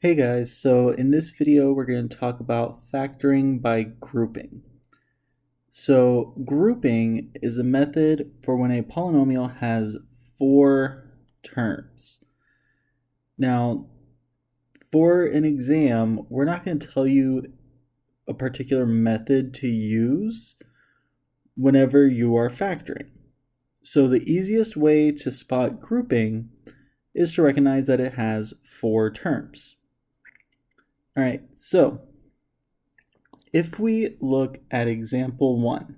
Hey guys, so in this video we're going to talk about factoring by grouping. So grouping is a method for when a polynomial has four terms. Now, for an exam, we're not going to tell you a particular method to use whenever you are factoring. So the easiest way to spot grouping is to recognize that it has four terms. All right, so if we look at example 1,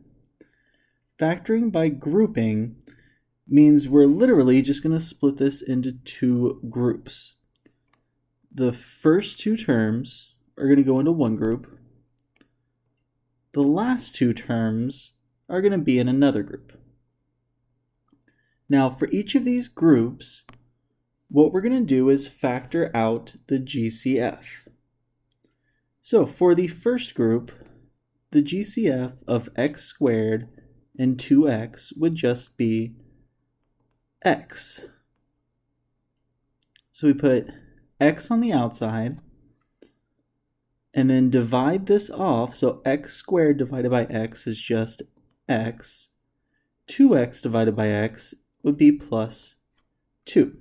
factoring by grouping means we're literally just going to split this into two groups. The first two terms are going to go into one group. The last two terms are going to be in another group. Now, for each of these groups, what we're going to do is factor out the GCF. So for the first group, the GCF of x squared and 2x would just be x. So we put x on the outside and then divide this off. So x squared divided by x is just x. 2x divided by x would be plus 2.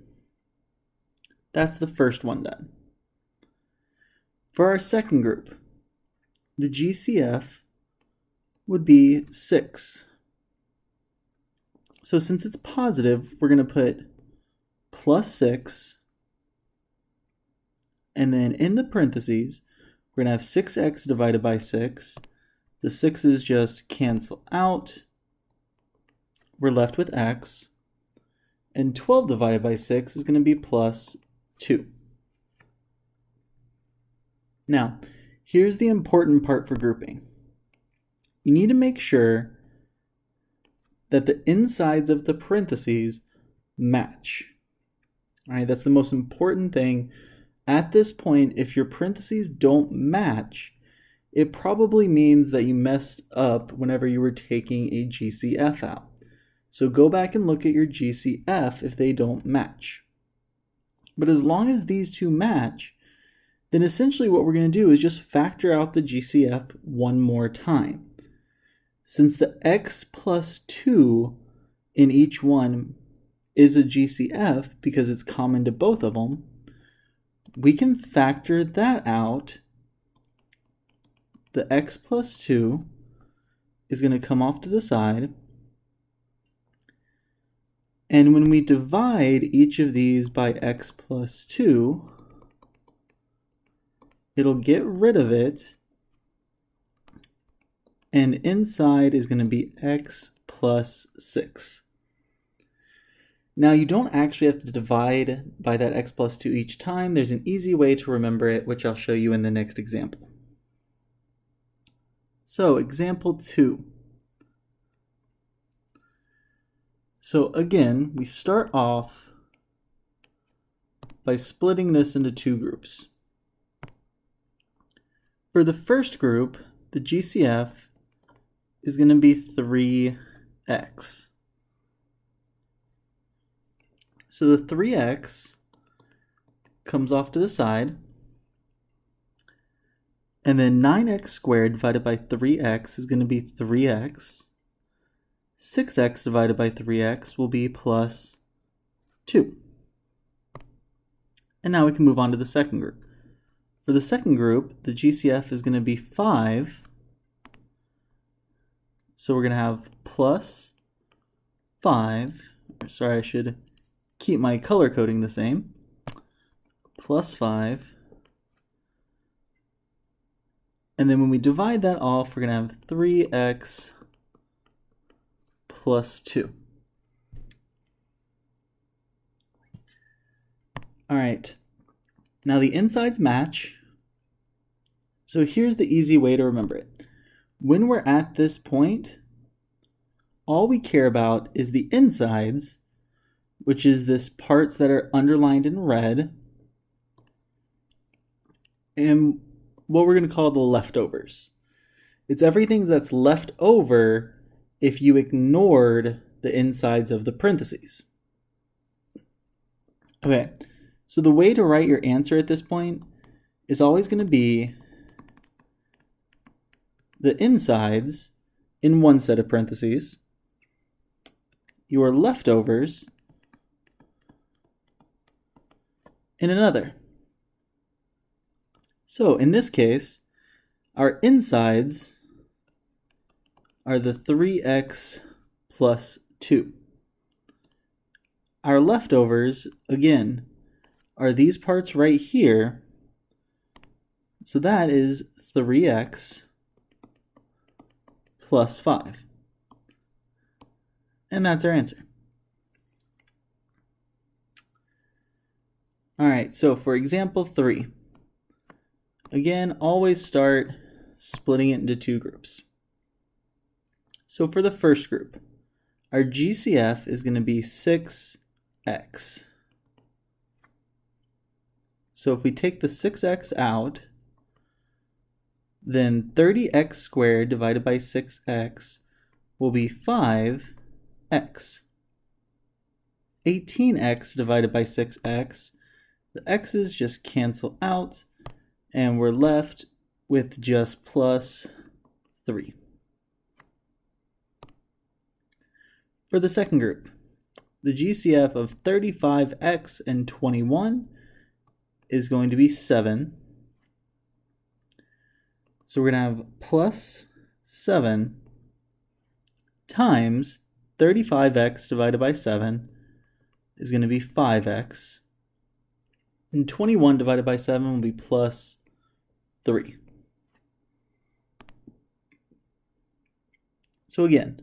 That's the first one done. For our second group, the GCF would be 6. So since it's positive, we're going to put plus 6, and then in the parentheses, we're going to have 6x divided by 6. The 6's just cancel out. We're left with x, and 12 divided by 6 is going to be plus 2. Now, here's the important part for grouping. You need to make sure that the insides of the parentheses match. All right, that's the most important thing. At this point, if your parentheses don't match, it probably means that you messed up whenever you were taking a GCF out. So go back and look at your GCF if they don't match. But as long as these two match, then essentially what we're going to do is just factor out the GCF one more time. Since the x plus 2 in each one is a GCF because it's common to both of them, we can factor that out. The x plus 2 is going to come off to the side. And when we divide each of these by x plus 2, it'll get rid of it, and inside is going to be x plus 6. Now, you don't actually have to divide by that x plus 2 each time. There's an easy way to remember it, which I'll show you in the next example. So, example 2. So again, we start off by splitting this into two groups. For the first group, the GCF is going to be 3x. So the 3x comes off to the side, and then 9x squared divided by 3x is going to be 3x. 6x divided by 3x will be plus 2. And now we can move on to the second group. For the second group, the GCF is going to be 5. So we're going to have plus 5. Sorry, I should keep my color coding the same. Plus 5. And then when we divide that off, we're going to have 3x plus 2. All right, now the insides match. So here's the easy way to remember it. When we're at this point, all we care about is the insides, which is this parts that are underlined in red, and what we're going to call the leftovers. It's everything that's left over if you ignored the insides of the parentheses. Okay, so the way to write your answer at this point is always going to be the insides in one set of parentheses, your leftovers in another. So in this case, our insides are the 3x plus 2. Our leftovers, again, are these parts right here. So that is 3x plus 5. And that's our answer. All right, so for example 3, again, always start splitting it into two groups. So for the first group, our GCF is going to be 6x. So if we take the 6x out, then 30x squared divided by 6x will be 5x. 18x divided by 6x, the x's just cancel out, and we're left with just plus 3. For the second group, the GCF of 35x and 21 is going to be 7. So we're going to have plus 7 times 35x divided by 7 is going to be 5x. And 21 divided by 7 will be plus 3. So again,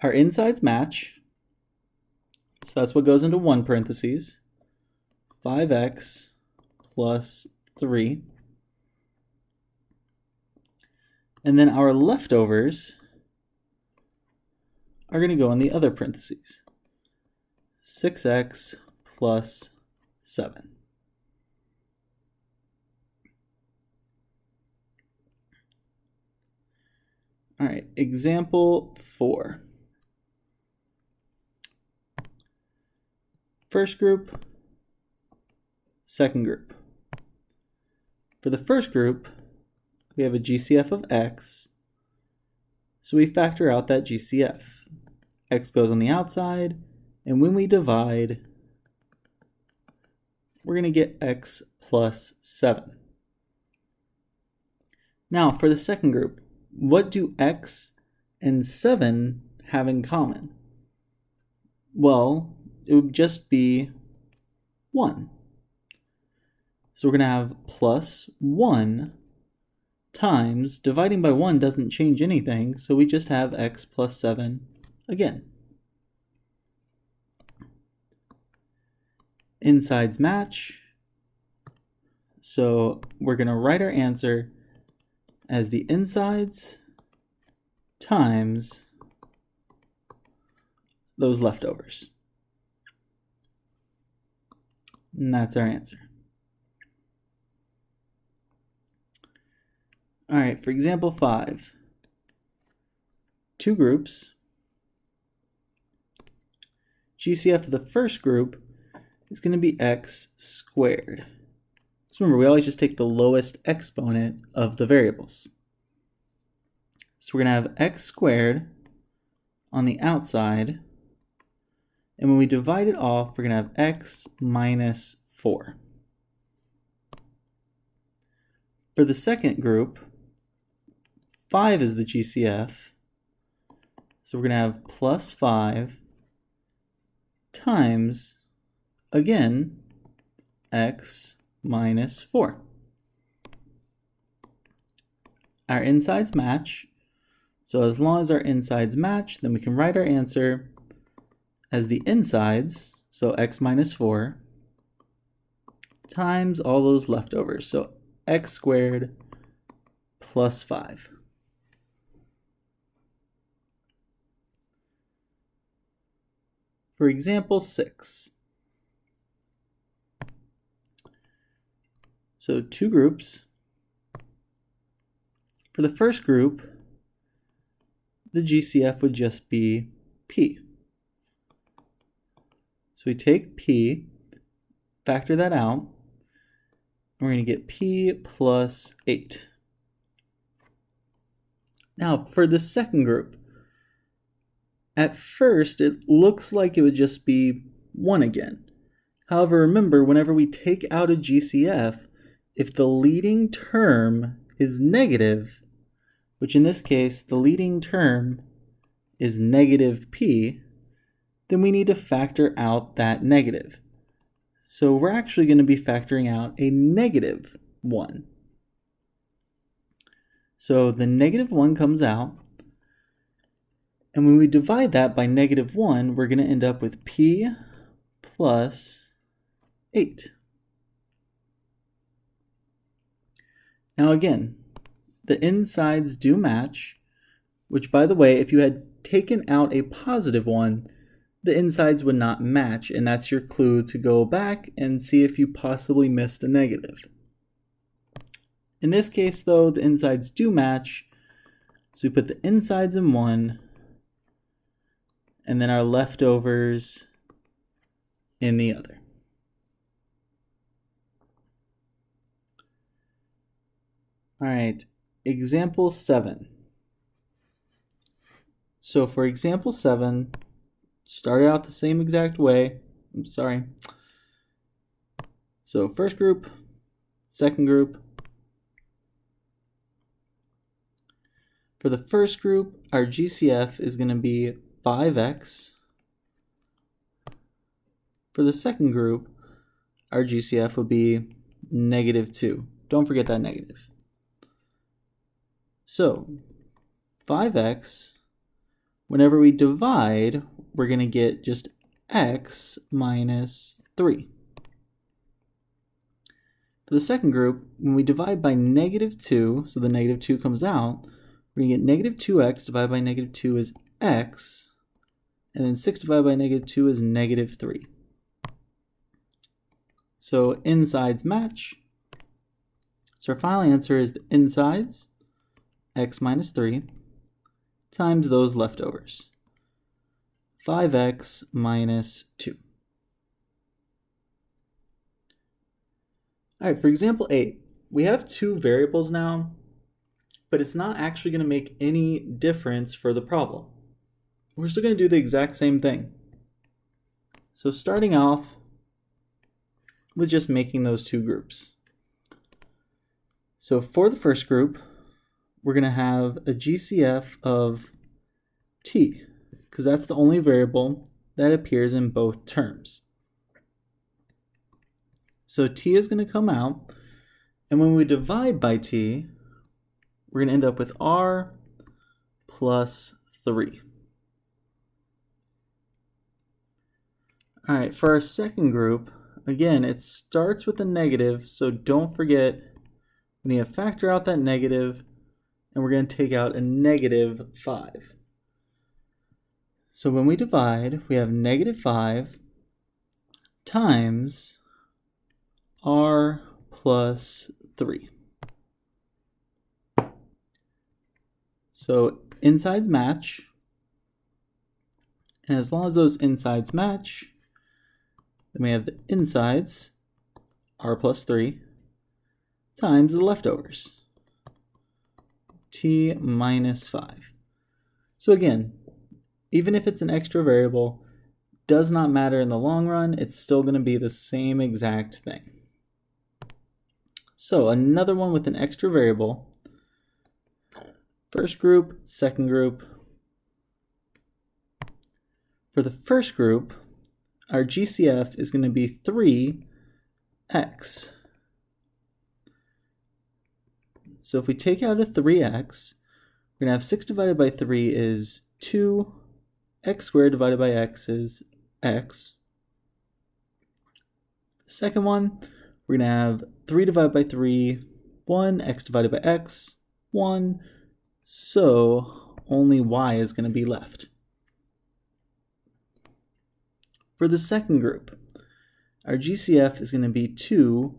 our insides match. So that's what goes into one parentheses. 5x plus 3. And then our leftovers are going to go in the other parentheses. 6x plus 7. All right, example 4. First group, second group. For the first group, we have a GCF of x, so we factor out that GCF. X goes on the outside, and when we divide, we're going to get x plus 7. Now, for the second group, what do x and 7 have in common? Well, it would just be 1. So we're going to have plus 1 times, dividing by 1 doesn't change anything, so we just have x plus 7 again. Insides match, so we're going to write our answer as the insides times those leftovers. And that's our answer. All right, for example 5, two groups. GCF of the first group is going to be x squared. So remember, we always just take the lowest exponent of the variables. So we're going to have x squared on the outside, and when we divide it off, we're going to have x minus 4. For the second group, 5 is the GCF, so we're going to have plus 5 times, again, x minus 4. Our insides match, so as long as our insides match, then we can write our answer as the insides, so x minus 4, times all those leftovers, so x squared plus 5. For example 6, so two groups. For the first group, the GCF would just be p. So we take p, factor that out, we're going to get p plus 8. Now, for the second group, at first it looks like it would just be 1 again. However, remember, whenever we take out a GCF, if the leading term is negative, which in this case, the leading term is negative p, then we need to factor out that negative. So we're actually going to be factoring out a negative 1. So the negative 1 comes out, and when we divide that by negative 1, we're going to end up with p plus 8. Now again, the insides do match, which, by the way, if you had taken out a positive 1, the insides would not match, and that's your clue to go back and see if you possibly missed a negative. In this case, though, the insides do match, so we put the insides in 1, and then our leftovers in the other. All right, example 7. So for example 7, started out the same exact way. So first group, second group. For the first group, our GCF is going to be 5x. For the second group, our GCF will be negative 2. Don't forget that negative. So 5x, whenever we divide, we're going to get just x minus 3. For the second group, when we divide by negative 2, so the negative 2 comes out, we're going to get negative 2x divided by negative 2 is x, and then 6 divided by negative 2 is negative 3. So insides match. So our final answer is the insides, x minus 3, times those leftovers, 5x minus 2. All right, for example 8, we have 2 variables now, but it's not actually going to make any difference for the problem. We're still going to do the exact same thing. So starting off with just making those 2 groups. So for the first group, we're going to have a GCF of t, because that's the only variable that appears in both terms. So t is going to come out, and when we divide by t, we're going to end up with r plus 3. All right, for our second group, again, it starts with a negative, so don't forget we need to factor out that negative, and we're going to take out a negative 5. So when we divide, we have negative 5 times r plus 3. So insides match, and as long as those insides match, then we have the insides, r plus 3, times the leftovers, t minus 5. So again, even if it's an extra variable, does not matter in the long run, it's still going to be the same exact thing. So another one with an extra variable, first group, second group. For the first group, our GCF is going to be 3x. So if we take out a 3x, we're going to have 6 divided by 3 is 2, x squared divided by x is x. The second one, we're going to have 3 divided by 3, 1, x divided by x, 1, so only y is going to be left. For the second group, our GCF is going to be 2y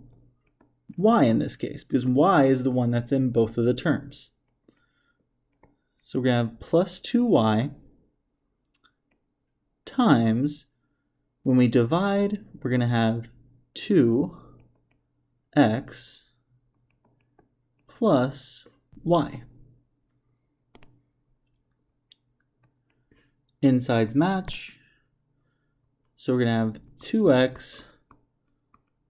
in this case, because y is the one that's in both of the terms. So we're going to have plus 2y times, when we divide, we're going to have 2 x plus y. Insides match. So we're going to have 2x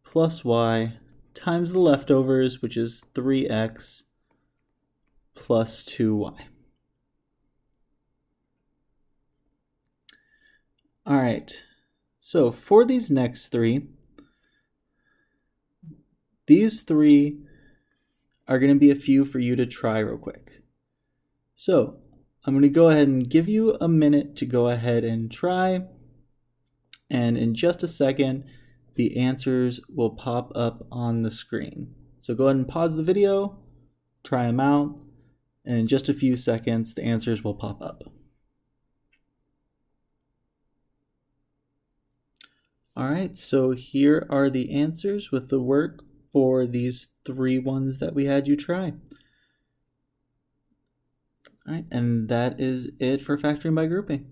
plus y times the leftovers, which is 3x plus 2y. All right, so for these next three, these three are going to be a few for you to try real quick. So I'm going to go ahead and give you a minute to go ahead and try, and in just a second, the answers will pop up on the screen. So go ahead and pause the video, try them out, and in just a few seconds, the answers will pop up. All right, so here are the answers with the work for these three ones that we had you try. All right, and that is it for factoring by grouping.